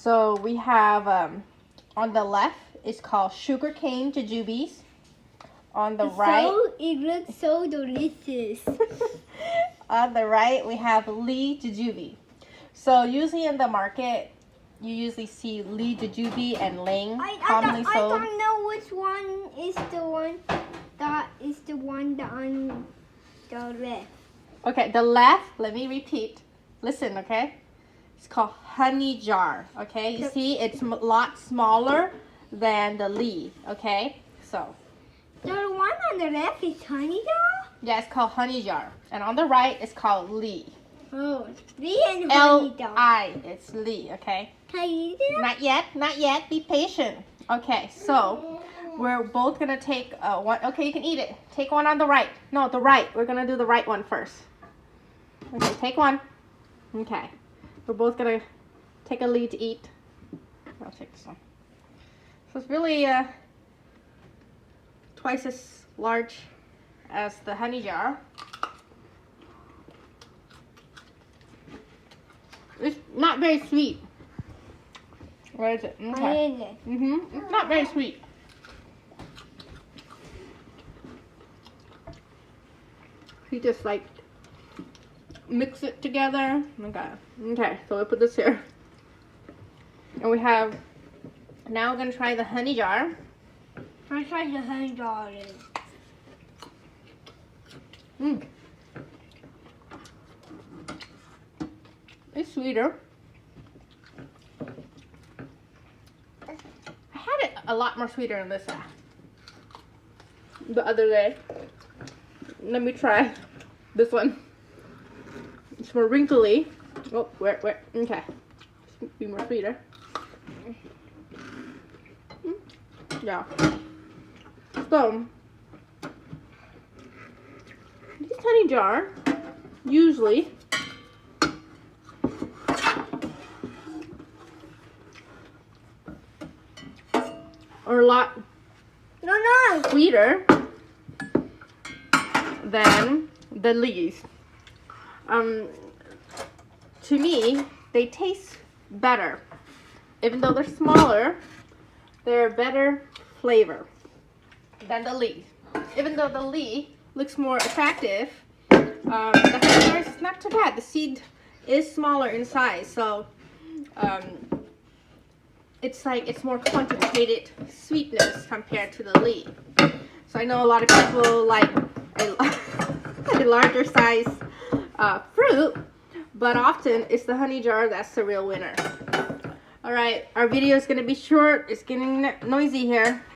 So we have on the left is called sugarcane jujubes. On the right, it looks so delicious. on the right we have Lee Jujube. So usually in the market, you usually see Lee Jujube and Ling commonly sold. I don't know which one is the one that on the left. Okay, the left, let me repeat. Listen, okay? It's called honey jar, okay? You see, it's a lot smaller than the Lee, okay? So, the one on the left is honey jar? yeah, it's called honey jar. And on the right, it's called Lee. Oh, Lee and honey jar. L-I, it's Lee, okay? Can I eat it? Not yet. Be patient. Okay, so we're both gonna take one. Okay, you can eat it. Take one on the right. No, the right. We're gonna do the right one first. Okay, take one. Okay, we're both gonna take a lead to eat. I'll take this one. So it's really twice as large as the honey jar. It's not very sweet. Where is it? Okay. It's not very sweet. You just like mix it together. Okay. Okay. So we put this here, and we have. Now we're gonna try the honey jar. Let's try the honey jar. It's sweeter. I had it a lot more sweeter than this the other day. Let me try this one. It's more wrinkly. Oh, where? Okay. Be more sweeter. Yeah. So, this honey jar usually are a lot sweeter than the Lees. To me, they taste better. Even though they're smaller, they're better flavor than the Lee. Even though the Lee looks more attractive, the honey jar is not too bad. The seed is smaller in size, so it's more concentrated sweetness compared to the Lee. So I know a lot of people like a larger size fruit, but often it's the honey jar that's the real winner. Alright, our video is going to be short. It's getting noisy here.